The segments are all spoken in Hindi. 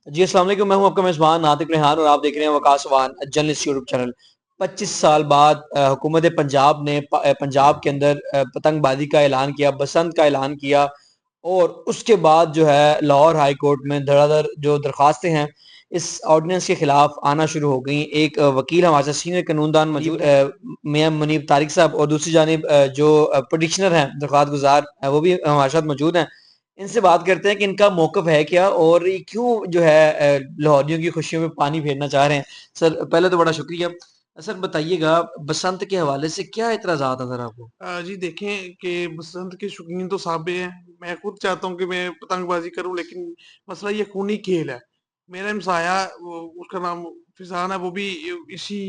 जी, अस्सलाम वालेकुम। मैं हूं आपका मेज़बान नातिक रेहान और आप देख रहे हैं वकास वान जर्नलिस्ट यूट्यूब चैनल। 25 साल बाद हुकूमत पंजाब ने पंजाब के अंदर पतंगबाजी का ऐलान किया, बसंत का ऐलान किया और उसके बाद जो है लाहौर हाई कोर्ट में धड़ाधड़ जो दरखास्तें हैं इस ऑर्डिनेंस के खिलाफ आना शुरू हो गई। एक वकील हमारे साथ सीनियर कानूनदान मौजूद मियां मुनीब तारिक साहब और दूसरी जानिब जो पिटिशनर हैं दरख्वास्त गुजार वो भी हमारे साथ मौजूद हैं। इनसे बात करते हैं कि इनका मौक़िफ़ है क्या और ये क्यों जो है लाहौरियों की खुशियों में पानी फेरना चाह रहे हैं। सर पहले तो बड़ा शुक्रिया। सर बताइएगा बसंत के हवाले से क्या एतराज़ात हैं सर आपको? जी देखें कि बसंत के शौकीन तो साबे हैं। मैं खुद चाहता हूँ कि मैं पतंगबाजी करूँ, लेकिन मसला ये खूनी खेल है। मेरा हमसाया उसका नाम फिजान है, वो भी इसी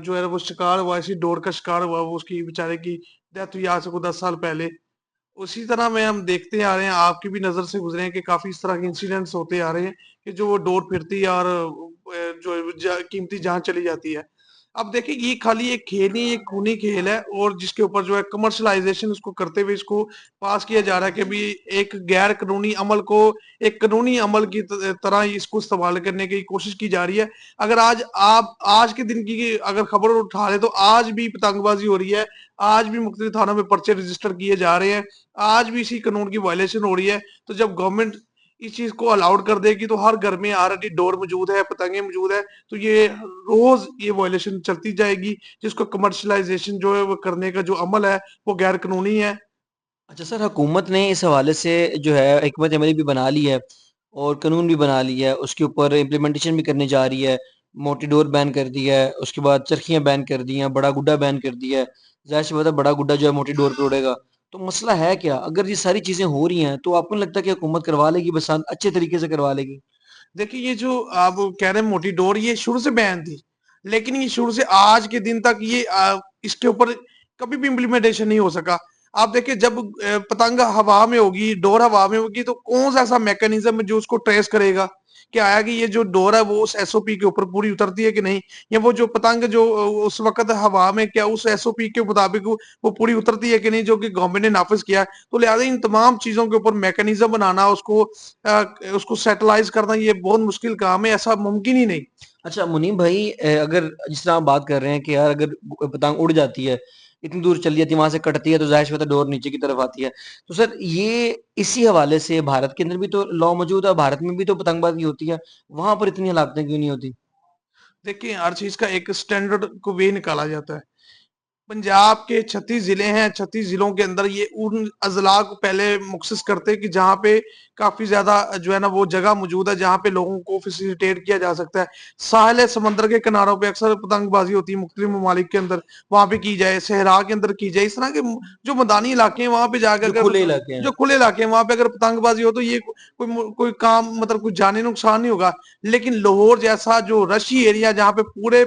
जो है वो शिकार हुआ, इसी डोर का शिकार हुआ। वो उसकी बेचारे की डेथ हुई आज से कोई 10 साल पहले। उसी तरह में हम देखते आ रहे हैं, आपकी भी नज़र से गुजरे हैं कि काफ़ी इस तरह के इंसिडेंट्स होते आ रहे हैं कि जो वो डोर फिरती है और जो कीमती जान चली जाती है। अब देखिए, ये खाली एक खेल नहीं, एक खूनी खेल है, और जिसके ऊपर जो है कमर्शलाइजेशन इसको करते हुए इसको पास किया जा रहा है कि अभी एक गैर कानूनी अमल को एक कानूनी अमल की तरह इसको इस्तेमाल करने की कोशिश की जा रही है। अगर आज आप आज के दिन की अगर खबर उठा ले, तो आज भी पतंगबाजी हो रही है, आज भी मुख्तलिफ थानों में पर्चे रजिस्टर किए जा रहे हैं, आज भी इसी कानून की वायलेशन हो रही है। तो जब गवर्नमेंट इस चीज को अलाउड कर देगी, तो हर घर में ऑलरेडी डोर मौजूद है, पतंगे मौजूद है, तो ये रोज ये वायलेशन चलती जाएगी, जिसको कमर्शलाइजेशन जो है वो करने का जो अमल है वो गैर कानूनी है। अच्छा सर, हुकूमत ने इस हवाले से जो है हिकमत अमली भी बना ली है और कानून भी बना लिया है, उसके ऊपर इम्प्लीमेंटेशन भी करने जा रही है। मोटी डोर बैन कर दी है, उसके बाद चरखियाँ बैन कर दी हैं, बड़ा गुड्डा बैन कर दिया है। ज़ाहिर सी बात है बड़ा गुड्डा जो है मोटी डोर पे उड़ेगा। तो मसला है क्या? अगर ये सारी चीज़ें हो रही हैं तो आपको नहीं लगता कि हुकूमत करवा लेगी बसंत अच्छे तरीके से करवा लेगी? देखिए, ये जो आप कह रहे हैं मोटी डोर, ये शुरू से बैन थी, लेकिन ये शुरू से आज के दिन तक ये इसके ऊपर कभी भी इम्प्लीमेंटेशन नहीं हो सका। आप देखिए, जब पतंग हवा में होगी, डोर हवा में होगी, तो कौन सा ऐसा मैकेनिज्म है जो उसको ट्रेस करेगा कि आया कि ये जो डोर है वो उस एसओपी के ऊपर पूरी उतरती है कि नहीं, या वो जो पतंग जो उस वक्त हवा में क्या उस एसओपी के मुताबिक वो पूरी उतरती है कि नहीं, जो कि गवर्नमेंट ने नाफिज किया है। तो लिहाजा इन तमाम चीजों के ऊपर मैकेनिज्म बनाना, उसको सेटलाइज करना, ये बहुत मुश्किल काम है, ऐसा मुमकिन ही नहीं। अच्छा मुनीम भाई, अगर जिस तरह आप बात कर रहे हैं कि यार अगर पतंग उड़ जाती है, इतनी दूर चली जाती है, वहां से कटती है तो जाहिर सी बात है डोर नीचे की तरफ आती है। तो सर ये इसी हवाले से भारत के अंदर भी तो लॉ मौजूद है, भारत में भी तो पतंगबाजी होती है, वहां पर इतनी हलाकतें क्यों नहीं होती? देखिए, हर चीज का एक स्टैंडर्ड को वे निकाला जाता है। पंजाब के 36 जिले हैं, 36 जिलों के अंदर ये उन अजला को पहले मुख्सिस करते हैं कि जहाँ पे काफी ज्यादा जो है ना वो जगह मौजूद है, जहाँ पे लोगों को फैसिलिटेट किया जा सकता है। साहिल समंदर के किनारों पे अक्सर पतंगबाजी होती है, मुख्तलिफ ममालिक के अंदर, वहां पे की जाए, सहरा के अंदर की जाए, इस तरह के जो मैदानी इलाके हैं वहां पे जाकर जो अगर खुले इलाके हैं। जो खुले इलाके हैं वहां पे अगर पतंगबाजी हो, तो ये कोई काम, मतलब कोई जानी नुकसान नहीं होगा। लेकिन लाहौर जैसा जो रशी एरिया, जहाँ पे पूरे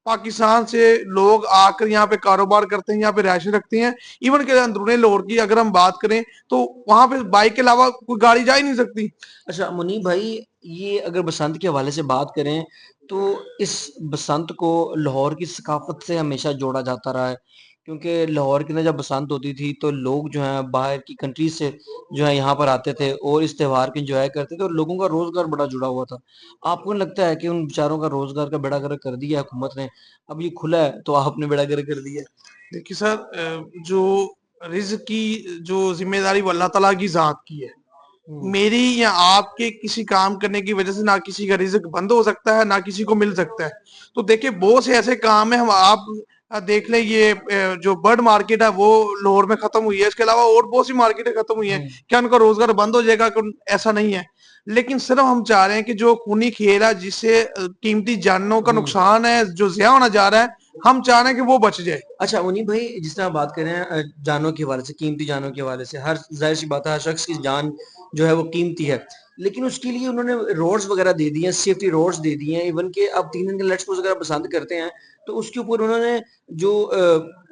पाकिस्तान से लोग आकर यहाँ पे कारोबार करते हैं, यहाँ पे रिहायश रखते हैं, इवन के अंदरूनी लाहौर की अगर हम बात करें, तो वहां पे बाइक के अलावा कोई गाड़ी जा ही नहीं सकती। अच्छा मुनीब भाई, ये अगर बसंत के हवाले से बात करें तो इस बसंत को लाहौर की सकाफत से हमेशा जोड़ा जाता रहा है, क्योंकि लाहौर के अंदर जब बसंत होती थी तो लोग जो हैं बाहर की कंट्रीज से जो है यहाँ पर आते थे और इस त्योहार को एंजॉय करते थे और लोगों का रोजगार बड़ा जुड़ा हुआ था। आपको नहीं लगता है कि उन बेचारों का रोजगार का बेड़ा गर्क कर दिया है हुकूमत ने? अब ये खुला है तो आपने बेड़ा गर्क कर दिया है। देखिए सर, जो रिज्क की जो जिम्मेदारी वो अल्लाह ताला की जात की है। हम्म। मेरी या आपके किसी काम करने की वजह से ना किसी का रिज्क बंद हो सकता है, ना किसी को मिल सकता है। तो देखिए, बहुत से ऐसे काम है, हम आप देख लें, ये जो बर्ड मार्केट है वो लाहौर में खत्म हुई है, इसके अलावा और बहुत सी मार्केटें खत्म हुई हैं। हम्म। क्या उनका रोजगार बंद हो जाएगा? ऐसा नहीं है। लेकिन सिर्फ हम चाह रहे हैं कि जो खूनी खेल है, जिससे कीमती जानों का हम्म। नुकसान है, जो ज़िया होना जा रहा है, हम चाह रहे हैं कि वो बच जाए। अच्छा मुनीब भाई, जिस तरह आप बात कर रहे हैं जानों के हवाले से, कीमती जानों के हवाले से, हर जाहिर सी बात है हर शख्स की जान जो है वो कीमती है, लेकिन उसके लिए उन्होंने रोड्स वगैरह दे दिए हैं, सेफ्टी रोड्स दे दिए हैं। इवन के आप 3 दिन के लेट्स सपोज अगर आप पसंद करते हैं तो उसके ऊपर उन्होंने जो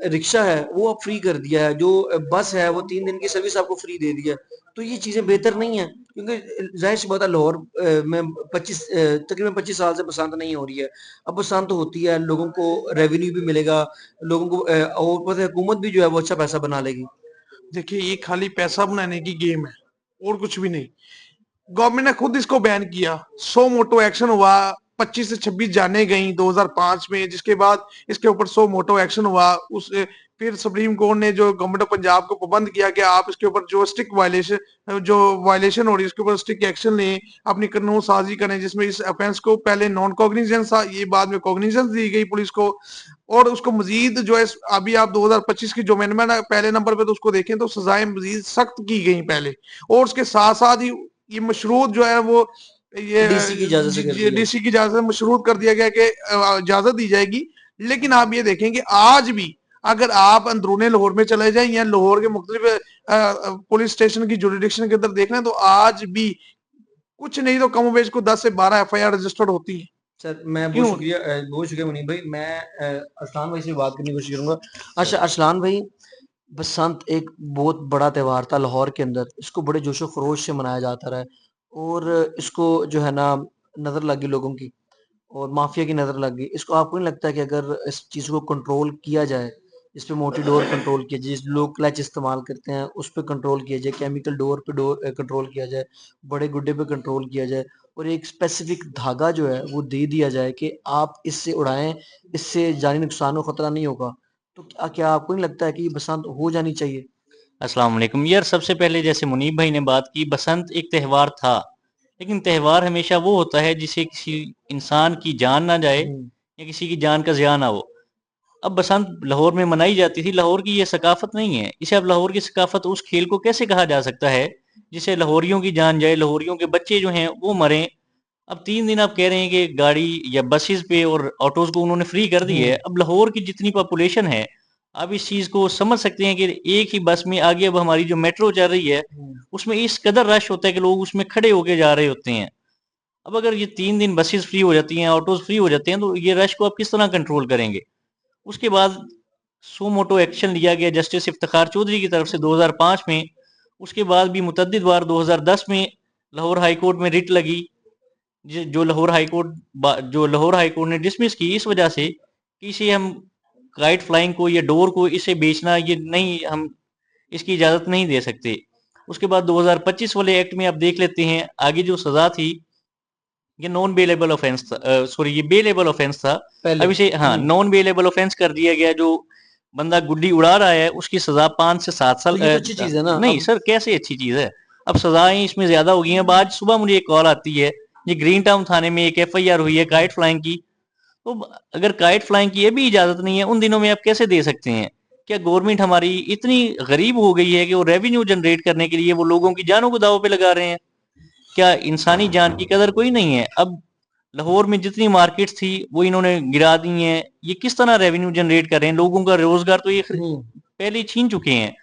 रिक्शा है वो अब फ्री कर दिया है, जो बस है वो 3 दिन की सर्विस आपको फ्री दे दी है। तो ये चीजें बेहतर नहीं है, क्योंकि जाहिर सी बात है लाहौर में 25 तकरीबन 25 साल से बसंत नहीं हो रही है। अब बसंत होती है, लोगों को रेवेन्यू भी मिलेगा, लोगों को और ऊपर से हुकूमत भी जो है वो अच्छा पैसा बना लेगी। देखिए, ये खाली पैसा बनाने की गेम है, और कुछ भी नहीं। गवर्नमेंट ने खुद इसको बैन किया, सो मोटो एक्शन हुआ, 25 से 26 जाने गई 2005 में, जिसके बाद इसके ऊपर सो मोटो एक्शन हुआ। उस फिर सुप्रीम कोर्ट ने जो गवर्नमेंट ऑफ पंजाब को पाबंद किया कि आप इसके ऊपर जो स्ट्रिक्ट वायलेशन हो रही है उसके ऊपर स्ट्रिक्ट एक्शन लें, अपनी कानून साजी करें, जिसमें इस ऑफेंस को पहले नॉन कॉग्निजेंस था, ये बाद में कॉग्निजेंस दी गई पुलिस को। और उसको मजीद जो है अभी आप 2025 की जो अमेंडमेंट है पहले नंबर पे तो उसको देखें तो सजाएं मजीद सख्त की गई पहले, और उसके साथ साथ ही ये मशरूत जो है वो डीसी की इजाजत से कर ये दिया। डीसी की इजाजत से मशरूत कर दिया गया कि इजाजत दी जाएगी। लेकिन आप ये देखें कि आज भी अगर आप अंदरूने लाहौर में चले जाएं या लाहौर के मुख्तलिफ पुलिस स्टेशन की जुरिडिक्शन के अंदर देख लें तो आज भी कुछ नहीं तो कम बेश को 10 से 12 एफआईआर रजिस्टर्ड होती है। सर मैं क्यों? बहुत शुक्रिया मुनीब भाई। मैं अरसलान भाई से बात करने की कोशिश करूंगा। अच्छा अरसलान भाई, बसंत एक बहुत बड़ा त्यौहार था लाहौर के अंदर, इसको बड़े जोशो खरोश से मनाया जाता रहा है, और इसको जो है ना नज़र लग गई लोगों की, और माफिया की नज़र लग गई। इसको आपको नहीं लगता कि अगर इस चीज़ को कंट्रोल किया जाए, इस पे मोटी डोर कंट्रोल किया जाए, जिस लोग क्लच इस्तेमाल करते हैं उस पे कंट्रोल किया जाए, केमिकल डोर पे कंट्रोल किया जाए, बड़े गुड्डे पे कंट्रोल किया जाए, और एक स्पेसिफिक धागा जो है वो दे दिया जाए कि आप इससे उड़ाएं, इससे जानी नुकसान हो खतरा नहीं होगा, तो क्या आपको नहीं लगता है कि ये बसंत हो जानी चाहिए? अस्सलाम वालेकुम यार। सबसे पहले जैसे मुनीब भाई ने बात की, बसंत एक त्यौहार था, लेकिन त्यौहार हमेशा वो होता है जिसे किसी इंसान की जान ना जाए या किसी की जान का ज़िया ना हो। अब बसंत लाहौर में मनाई जाती थी, लाहौर की ये सकाफत नहीं है। इसे अब लाहौर की सकाफत उस खेल को कैसे कहा जा सकता है जिसे लाहौरियों की जान जाए, लाहौरियों के बच्चे जो हैं वो मरें। अब 3 दिन आप कह रहे हैं कि गाड़ी या बसेस पे और ऑटोज़ को उन्होंने फ्री कर दी है। अब लाहौर की जितनी पॉपुलेशन है, आप इस चीज़ को समझ सकते हैं कि एक ही बस में आगे अब हमारी जो मेट्रो चल रही है, उसमें इस कदर रश होता है कि लोग उसमें खड़े होके जा रहे होते हैं। अब अगर ये 3 दिन बसेस फ्री हो जाती हैं, ऑटोज़ फ्री हो जाते हैं, तो ये रश को आप किस तरह कंट्रोल करेंगे? उसके बाद सो मोटो एक्शन लिया गया जस्टिस इफ्तिखार चौधरी की तरफ से 2005 में। उसके बाद भी मुतद्दिद बार 2010 में लाहौर हाई कोर्ट में रिट लगी, जो लाहौर हाई कोर्ट ने डिसमिस की इस वजह से कि इसे हम काइट फ्लाइंग को या डोर को इसे बेचना ये नहीं, हम इसकी इजाज़त नहीं दे सकते। उसके बाद 2025 वाले एक्ट में आप देख लेते हैं, आगे जो सज़ा थी ये नॉन बेलेबल ऑफेंस था, सॉरी ये बेलेबल ऑफेंस था। पहले अब इसे हाँ नॉन बेलेबल ऑफेंस कर दिया गया। जो बंदा गुड्डी उड़ा रहा है उसकी सजा 5 से 7 तो साल। ये तो अच्छी चीज है ना। नहीं अब सर, कैसे अच्छी चीज है? अब सजाएं इसमें ज्यादा हो गई हैं। अब आज सुबह मुझे एक कॉल आती है, ये ग्रीन टाउन थाने में एक एफआईआर हुई है काइट फ्लाइंग की। तो अगर काइट फ्लाइंग की ये भी इजाजत नहीं है, उन दिनों में आप कैसे दे सकते हैं? क्या गवर्नमेंट हमारी इतनी गरीब हो गई है कि वो रेवेन्यू जनरेट करने के लिए वो लोगों की जानों को दांव पे लगा रहे हैं? क्या इंसानी जान की कदर कोई नहीं है? अब लाहौर में जितनी मार्केट्स थी वो इन्होंने गिरा दी हैं। ये किस तरह रेवेन्यू जनरेट कर रहे हैं? लोगों का रोजगार तो ये पहले ही छीन चुके हैं।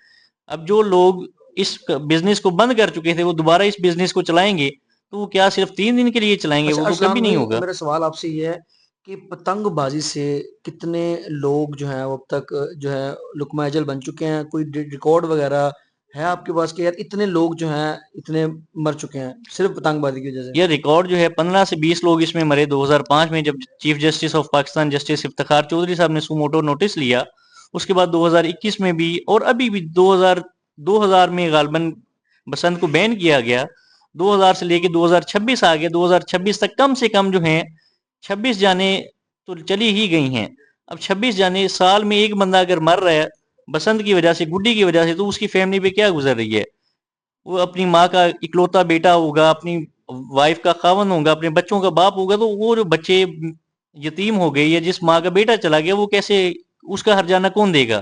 अब जो लोग इस बिजनेस को बंद कर चुके थे वो दोबारा इस बिजनेस को चलाएंगे, तो वो क्या सिर्फ 3 दिन के लिए चलाएंगे? अच्छा वो तो कभी अरसलान नहीं भाई, होगा। मेरा सवाल आपसे ये है कि पतंगबाजी से कितने लोग जो हैं वो अब तक जो है लुकमा अजल बन चुके हैं? कोई रिकॉर्ड वगैरह है आपके पास कि यार इतने लोग जो हैं इतने मर चुके हैं सिर्फ पतंगबाजी की वजह से? ये रिकॉर्ड जो है 15 से 20 लोग इसमें मरे 2005 में, जब chief justice of Pakistan justice Iftikhar Chaudhry साहब ने सुमोटो नोटिस लिया। उसके बाद 2021 में भी और अभी भी 2000 में गालबन बसंत को बैन किया गया। 2000 से लेके 2026 आ गया, 2026 तक कम से कम जो है 26 जाने तो चली ही गई हैं। अब 26 जाने, साल में एक बंदा अगर मर रहा है बसंत की वजह से, गुड्डी की वजह से, तो उसकी फैमिली पे क्या गुजर रही है? वो अपनी माँ का इकलौता बेटा होगा, अपनी वाइफ का खावन होगा, अपने बच्चों का बाप होगा, तो वो जो बच्चे यतीम हो गए या जिस माँ का बेटा चला गया वो कैसे, उसका हर्जाना कौन देगा?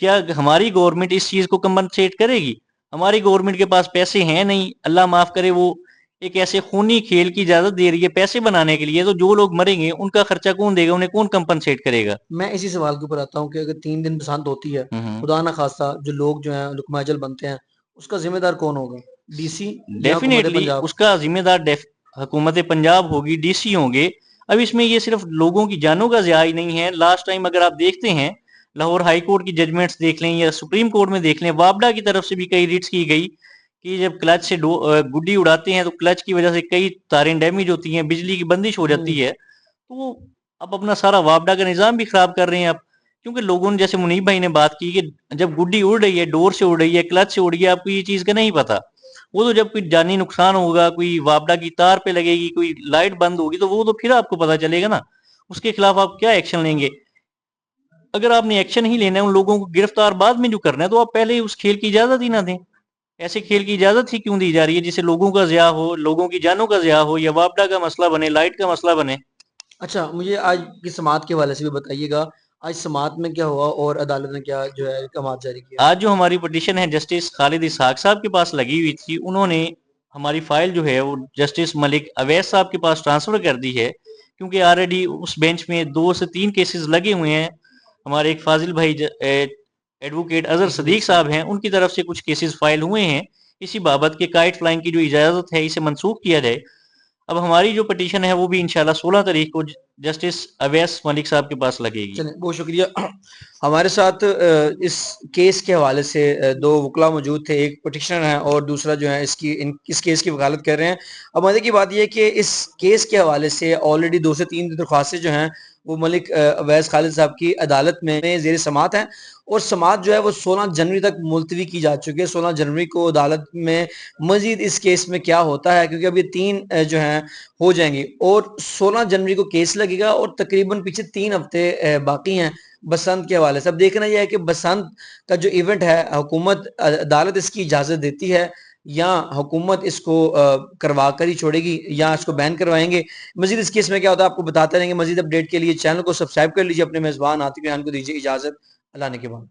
क्या हमारी गवर्नमेंट इस चीज को कंपनसेट करेगी? हमारी गवर्नमेंट के पास पैसे हैं नहीं, अल्लाह माफ करे। वो एक ऐसे खूनी खेल की इजाजत दे रही है पैसे बनाने के लिए, तो जो लोग मरेंगे उनका खर्चा कौन देगा? उन्हें कौन कंपनसेट करेगा? मैं इसी सवाल के ऊपर आता हूँ कि अगर 3 दिन बसंत होती है, हम्म। खुदा ना खास्ता जो लोग जो हैं लुकमा अजल बनते हैं, उसका जिम्मेदार कौन होगा? डीसी या हुकूमत डेफिनेटली पंजाब? उसका जिम्मेदार हुकूमत पंजाब होगी, डीसी होंगे। अब इसमें ये सिर्फ लोगों की जानों का ज़िया ही नहीं है। लास्ट टाइम अगर आप देखते हैं, लाहौर हाई कोर्ट की जजमेंट्स देख लें या सुप्रीम कोर्ट में देख लें, वापडा की तरफ से भी कई रिट्स की गई कि जब क्लच से गुड्डी उड़ाते हैं तो क्लच की वजह से कई तारें डैमेज होती हैं, बिजली की बंदिश हो जाती है। तो अब अपना सारा वापडा का निज़ाम भी खराब कर रहे हैं आप। क्योंकि लोगों ने, जैसे मुनीब भाई ने बात की कि जब गुड्डी उड़ रही है, डोर से उड़ रही है, क्लच से उड़ रही है, आपको ये चीज़ का नहीं पता। वो तो जब कोई जानी नुकसान होगा, कोई वापडा की तार पे लगेगी, कोई लाइट बंद होगी, तो वो तो फिर आपको पता चलेगा ना, उसके खिलाफ आप क्या एक्शन लेंगे। अगर आपने एक्शन ही लेना है, उन लोगों को गिरफ्तार बाद में जो करना है, तो आप पहले ही उस खेल की इजाजत ही ना दें। ऐसे खेल की इजाजत ही क्यों दी जा रही है जिससे लोगों का ज़िया हो, लोगों की जानों का ज़िया हो, या वापडा का मसला बने, लाइट का मसला बने। अच्छा, मुझे आज की समाअत के हवाले से भी बताइएगा, आज समाअत में क्या हुआ और अदालत ने क्या जो है अहकाम जारी किया? आज जो हमारी पिटीशन है जस्टिस खालिद इसहाक साहब के पास लगी हुई थी, उन्होंने हमारी फाइल जो है वो जस्टिस मलिक अवैस साहब के पास ट्रांसफर कर दी है, क्योंकि ऑलरेडी उस बेंच में 2 से 3 केसेस लगे हुए हैं। हमारे एक फाजिल भाई एडवोकेट अजहर सदीक साहब हैं, उनकी तरफ से कुछ केसेस फाइल हुए हैं। इसी बाबत के काइट फ्लाइंग की जो इजाज़त है, इसे मनसूख किया जाए। अब हमारी जो पिटीशन है वो भी इंशाल्लाह 16 तारीख को जस्टिस अवैस मलिक साहब के पास लगेगी। चलें, बहुत शुक्रिया। हमारे साथ इस केस के हवाले से 2 वकला मौजूद थे, एक पिटिशनर हैं और दूसरा जो है इस केस की वकालत कर रहे हैं। अब मज़े की बात यह है कि इस केस के हवाले से ऑलरेडी 2 से 3 दरख्वास्तें जो हैं वो मलिक अवैस खालिद साहब की अदालत में ज़ेर समाअत हैं और समाअत जो है वो 16 जनवरी तक मुलतवी की जा चुकी है। 16 जनवरी को अदालत में मज़ीद इस केस में क्या होता है, क्योंकि अभी 3 जो हैं हो जाएंगी और 16 जनवरी को केस लगेगा और तकरीबन पीछे 3 हफ्ते बाकी हैं बसंत के हवाले से। अब देखना यह है कि बसंत का जो इवेंट है, हुकूमत अदालत इसकी इजाज़त देती है या हुकूमत इसको करवा कर ही छोड़ेगी या इसको बैन करवाएंगे। मजीद इस केस में क्या होता है आपको बताते रहेंगे। मजीद अपडेट के लिए चैनल को सब्सक्राइब कर लीजिए। अपने मेज़बान आतिक रेहान को दीजिए इजाज़त। अल्लाह ने के बाद।